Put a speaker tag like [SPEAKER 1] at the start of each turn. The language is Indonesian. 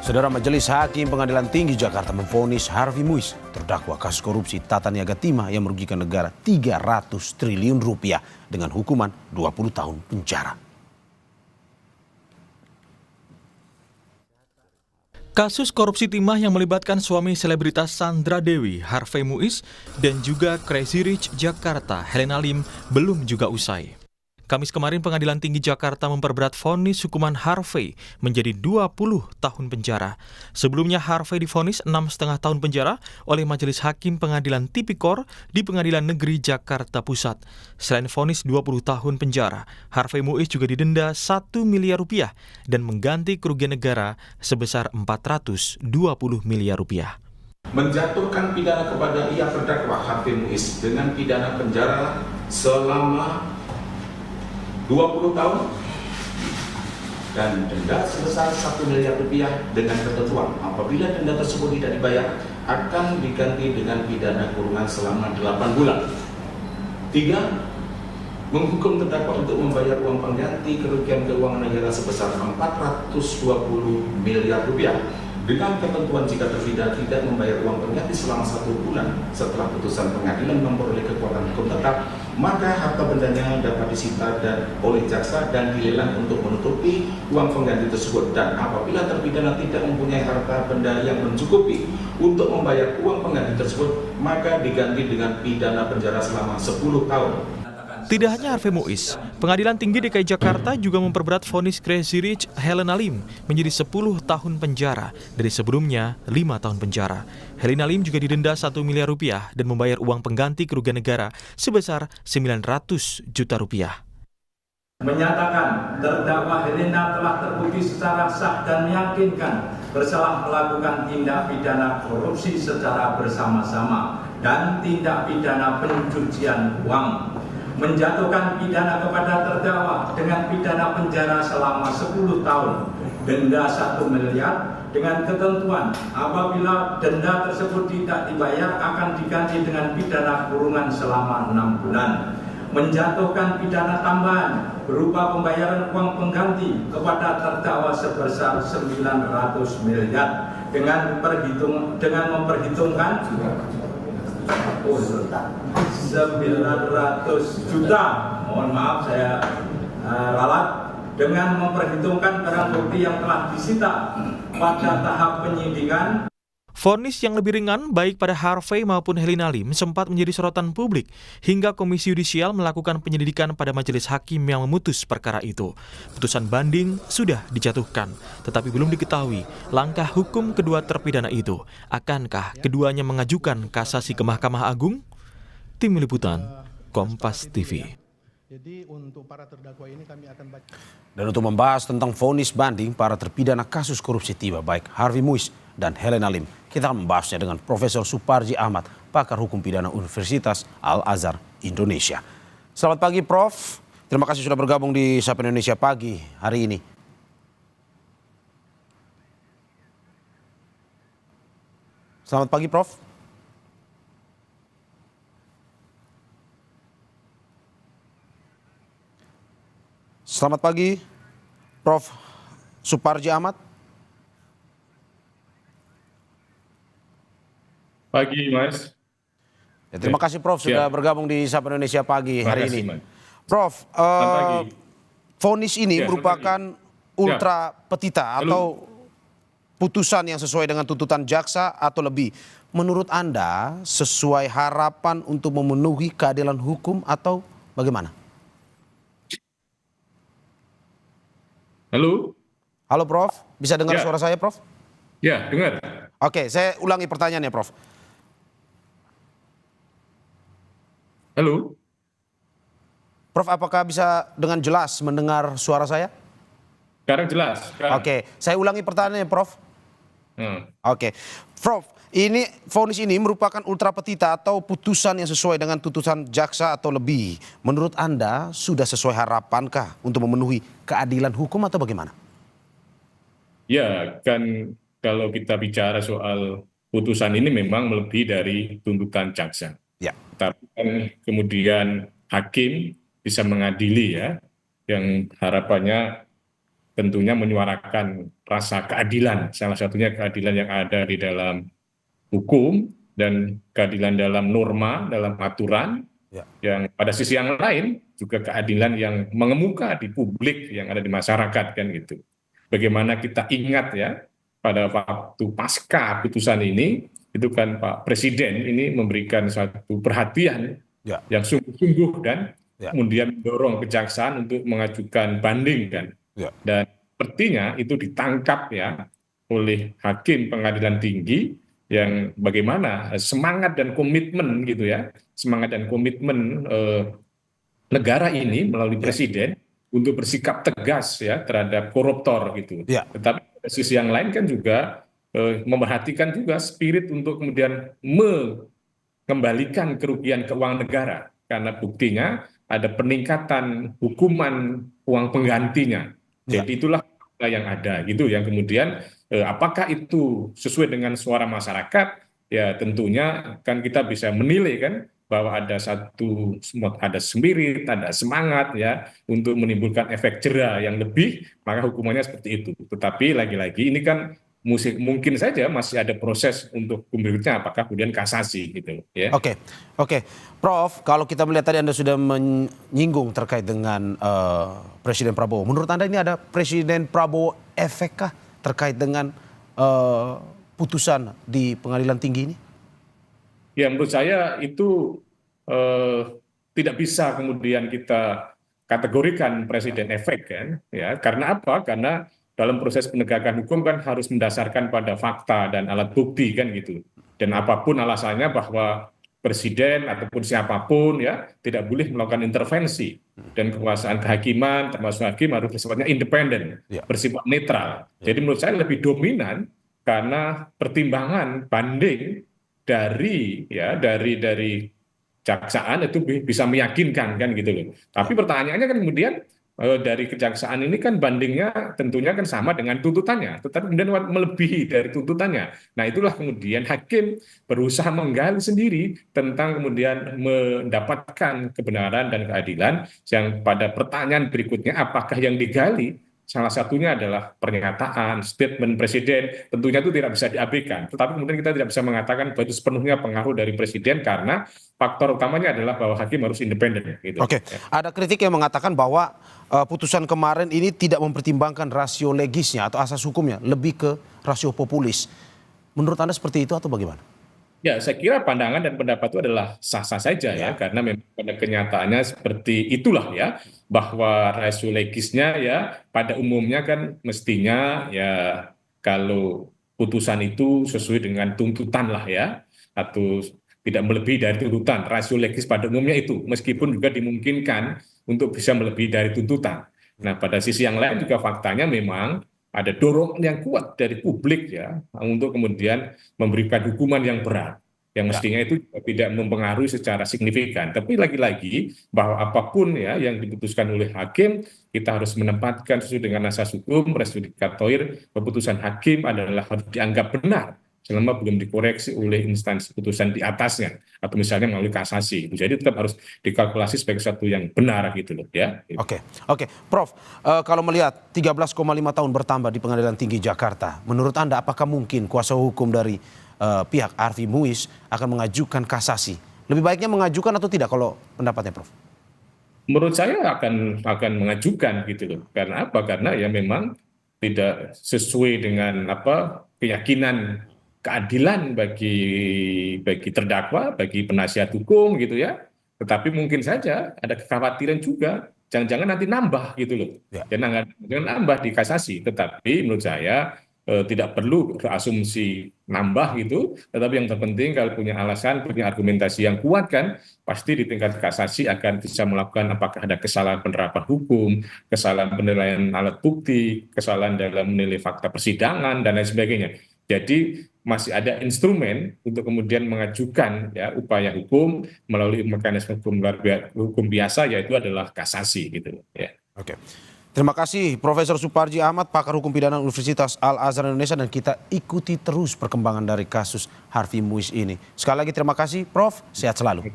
[SPEAKER 1] Saudara Majelis Hakim Pengadilan Tinggi Jakarta memvonis Harvey Muiz terdakwa kasus korupsi tata niaga timah yang merugikan negara 300 triliun rupiah dengan hukuman 20 tahun penjara.
[SPEAKER 2] Kasus korupsi timah yang melibatkan suami selebritas Sandra Dewi, Harvey Muiz, dan juga Crazy Rich Jakarta, Helena Lim, belum juga usai. Kamis kemarin Pengadilan Tinggi Jakarta memperberat vonis hukuman Harvey menjadi 20 tahun penjara. Sebelumnya Harvey divonis 6,5 tahun penjara oleh Majelis Hakim Pengadilan Tipikor di Pengadilan Negeri Jakarta Pusat. Selain vonis 20 tahun penjara, Harvey Muiz juga didenda 1 miliar rupiah dan mengganti kerugian negara sebesar 420 miliar rupiah.
[SPEAKER 3] Menjatuhkan pidana kepada ia terdakwa Harvey Muiz dengan pidana penjara selama 20 tahun dan denda sebesar 1 miliar rupiah dengan ketentuan apabila denda tersebut tidak dibayar akan diganti dengan pidana kurungan selama 8 bulan. 3. Menghukum terdakwa untuk membayar uang pengganti kerugian keuangan negara sebesar 420 miliar rupiah dengan ketentuan jika terpidana tidak membayar uang pengganti selama 1 bulan setelah putusan pengadilan memperoleh kekuatan hukum tetap, maka harta bendanya dapat disita oleh jaksa dan dilelang untuk menutupi uang pengganti tersebut. Dan apabila terpidana tidak mempunyai harta benda yang mencukupi untuk membayar uang pengganti tersebut, maka diganti dengan pidana penjara selama 10 tahun.
[SPEAKER 2] Tidak hanya Harvey Muiz, Pengadilan Tinggi DKI Jakarta juga memperberat vonis Crazy Rich Helena Lim menjadi 10 tahun penjara dari sebelumnya 5 tahun penjara. Helena Lim juga didenda 1 miliar rupiah dan membayar uang pengganti kerugian negara sebesar 900 juta rupiah.
[SPEAKER 4] Menyatakan terdakwa Helena telah terbukti secara sah dan meyakinkan bersalah melakukan tindak pidana korupsi secara bersama-sama dan tindak pidana pencucian uang. Menjatuhkan pidana kepada terdakwa dengan pidana penjara selama 10 tahun, denda 1 miliar dengan ketentuan apabila denda tersebut tidak dibayar akan diganti dengan pidana kurungan selama 6 bulan. Menjatuhkan pidana tambahan berupa pembayaran uang pengganti kepada terdakwa sebesar 900 miliar dengan memperhitungkan 900 juta, mohon maaf saya ralat, dengan memperhitungkan barang bukti yang telah disita pada tahap penyidikan.
[SPEAKER 2] Vonis yang lebih ringan baik pada Harvey maupun Helena Lim sempat menjadi sorotan publik hingga Komisi Yudisial melakukan penyelidikan pada majelis hakim yang memutus perkara itu. Putusan banding sudah dijatuhkan, tetapi belum diketahui langkah hukum kedua terpidana itu. Akankah keduanya mengajukan kasasi ke Mahkamah Agung? Tim Liputan, Kompas TV.
[SPEAKER 1] Dan untuk membahas tentang vonis banding para terpidana kasus korupsi timah baik Harvey Muiz dan Helena Lim, kita akan membahasnya dengan Profesor Suparji Ahmad, pakar hukum pidana Universitas Al-Azhar Indonesia. Selamat pagi Prof, terima kasih sudah bergabung di Sapa Indonesia Pagi hari ini. Selamat pagi Prof. Selamat pagi Prof Suparji Ahmad.
[SPEAKER 5] Pagi Mas.
[SPEAKER 1] Ya, terima kasih Prof sudah bergabung di Sapa Indonesia Pagi hari ini.
[SPEAKER 5] Mas.
[SPEAKER 1] Prof, vonis ini merupakan ultra petita atau putusan yang sesuai dengan tuntutan jaksa atau lebih. Menurut Anda sesuai harapan untuk memenuhi keadilan hukum atau bagaimana?
[SPEAKER 5] Halo?
[SPEAKER 1] Halo Prof, bisa dengar suara saya Prof?
[SPEAKER 5] Ya, dengar.
[SPEAKER 1] Oke, saya ulangi pertanyaannya Prof.
[SPEAKER 5] Halo?
[SPEAKER 1] Prof, apakah bisa dengan jelas mendengar suara saya?
[SPEAKER 5] Sekarang jelas. Sekarang.
[SPEAKER 1] Oke, saya ulangi pertanyaannya Prof. Oke, Prof, ini vonis ini merupakan ultra petita atau putusan yang sesuai dengan tuntutan jaksa atau lebih. Menurut Anda sudah sesuai harapankah untuk memenuhi keadilan hukum atau bagaimana?
[SPEAKER 5] Ya, kan kalau kita bicara soal putusan ini memang melebihi dari tuntutan jaksa.
[SPEAKER 1] Ya.
[SPEAKER 5] Tapi kan kemudian hakim bisa mengadili ya, yang harapannya tentunya menyuarakan rasa keadilan, salah satunya keadilan yang ada di dalam hukum dan keadilan dalam norma, dalam aturan,
[SPEAKER 1] Ya.
[SPEAKER 5] yang pada sisi yang lain juga keadilan yang mengemuka di publik yang ada di masyarakat kan gitu. Bagaimana kita ingat ya pada waktu pasca putusan ini itu kan Pak Presiden ini memberikan satu perhatian
[SPEAKER 1] Ya.
[SPEAKER 5] yang sungguh-sungguh dan
[SPEAKER 1] Ya.
[SPEAKER 5] kemudian mendorong kejaksaan untuk mengajukan banding kan.
[SPEAKER 1] Ya.
[SPEAKER 5] Dan sepertinya itu ditangkap ya oleh hakim pengadilan tinggi yang bagaimana semangat dan komitmen gitu ya, semangat dan komitmen negara ini melalui presiden untuk bersikap tegas ya terhadap koruptor gitu.
[SPEAKER 1] Ya.
[SPEAKER 5] Tetapi pada sisi yang lain kan juga memerhatikan juga spirit untuk kemudian mengembalikan kerugian keuangan negara karena buktinya ada peningkatan hukuman uang penggantinya.
[SPEAKER 1] Ya.
[SPEAKER 5] Jadi itulah yang ada gitu yang kemudian apakah itu sesuai dengan suara masyarakat ya tentunya kan kita bisa menilai kan bahwa ada ada spirit, ada semangat ya untuk menimbulkan efek jera yang lebih, maka hukumannya seperti itu. Tetapi lagi-lagi ini kan mungkin saja masih ada proses untuk berikutnya apakah kemudian kasasi gitu ya.
[SPEAKER 1] Oke, Prof, kalau kita melihat tadi Anda sudah menyinggung terkait dengan Presiden Prabowo. Menurut Anda ini ada Presiden Prabowo efek kah terkait dengan putusan di pengadilan tinggi ini?
[SPEAKER 5] Ya menurut saya itu tidak bisa kemudian kita kategorikan presiden efek kan ya karena apa? Karena dalam proses penegakan hukum kan harus mendasarkan pada fakta dan alat bukti kan gitu. Dan apapun alasannya bahwa presiden ataupun siapapun ya tidak boleh melakukan intervensi dan kekuasaan kehakiman termasuk hakim harus bersifatnya independen, bersifat netral. Jadi menurut saya lebih dominan karena pertimbangan banding dari kejaksaan itu bisa meyakinkan kan gitu loh. Tapi pertanyaannya kan kemudian dari kejaksaan ini kan bandingnya tentunya kan sama dengan tuntutannya, tetapi kemudian melebihi dari tuntutannya. Nah itulah kemudian hakim berusaha menggali sendiri tentang kemudian mendapatkan kebenaran dan keadilan yang pada pertanyaan berikutnya apakah yang digali salah satunya adalah pernyataan, statement presiden, tentunya itu tidak bisa diabaikan. Tetapi kemudian kita tidak bisa mengatakan bahwa itu sepenuhnya pengaruh dari presiden karena faktor utamanya adalah bahwa hakim harus independen. Gitu.
[SPEAKER 1] Oke, ada kritik yang mengatakan bahwa putusan kemarin ini tidak mempertimbangkan rasio legisnya atau asas hukumnya, lebih ke rasio populis. Menurut Anda seperti itu atau bagaimana?
[SPEAKER 5] Ya, saya kira pandangan dan pendapat itu adalah sah-sah saja ya, karena memang pada kenyataannya seperti itulah ya, bahwa rasio legisnya ya pada umumnya kan mestinya ya kalau putusan itu sesuai dengan tuntutan lah ya, atau tidak melebihi dari tuntutan. Rasio legis pada umumnya itu, meskipun juga dimungkinkan untuk bisa melebihi dari tuntutan. Nah, pada sisi yang lain juga faktanya memang ada dorongan yang kuat dari publik ya untuk kemudian memberikan hukuman yang berat yang mestinya itu tidak mempengaruhi secara signifikan. Tapi lagi-lagi bahwa apapun ya yang diputuskan oleh hakim kita harus menempatkan sesuai dengan asas hukum res judicatoir, keputusan hakim adalah harus dianggap benar selama belum dikoreksi oleh instansi putusan di atasnya atau misalnya melalui kasasi. Jadi tetap harus dikalkulasi sebagai sesuatu yang benar gitu loh ya.
[SPEAKER 1] Oke, Prof, kalau melihat 13,5 tahun bertambah di Pengadilan Tinggi Jakarta, menurut Anda apakah mungkin kuasa hukum dari pihak Harvey Muiz akan mengajukan kasasi? Lebih baiknya mengajukan atau tidak kalau pendapatnya, Prof?
[SPEAKER 5] Menurut saya akan mengajukan gitu loh. Karena apa? Karena ya memang tidak sesuai dengan keyakinan keadilan bagi terdakwa, bagi penasihat hukum gitu ya. Tetapi mungkin saja ada kekhawatiran juga, jangan-jangan nanti nambah gitu loh. Jangan nambah di kasasi. Tetapi menurut saya tidak perlu berasumsi nambah gitu. Tetapi yang terpenting kalau punya alasan, punya argumentasi yang kuat kan, pasti di tingkat kasasi akan bisa melakukan apakah ada kesalahan penerapan hukum, kesalahan penilaian alat bukti, kesalahan dalam menilai fakta persidangan dan lain sebagainya. Jadi masih ada instrumen untuk kemudian mengajukan ya upaya hukum melalui mekanisme hukum biasa yaitu adalah kasasi gitu ya.
[SPEAKER 1] Oke. Terima kasih Profesor Suparji Ahmad, pakar hukum pidana Universitas Al-Azhar Indonesia, dan kita ikuti terus perkembangan dari kasus Harvey Muiz ini. Sekali lagi terima kasih Prof, sehat selalu.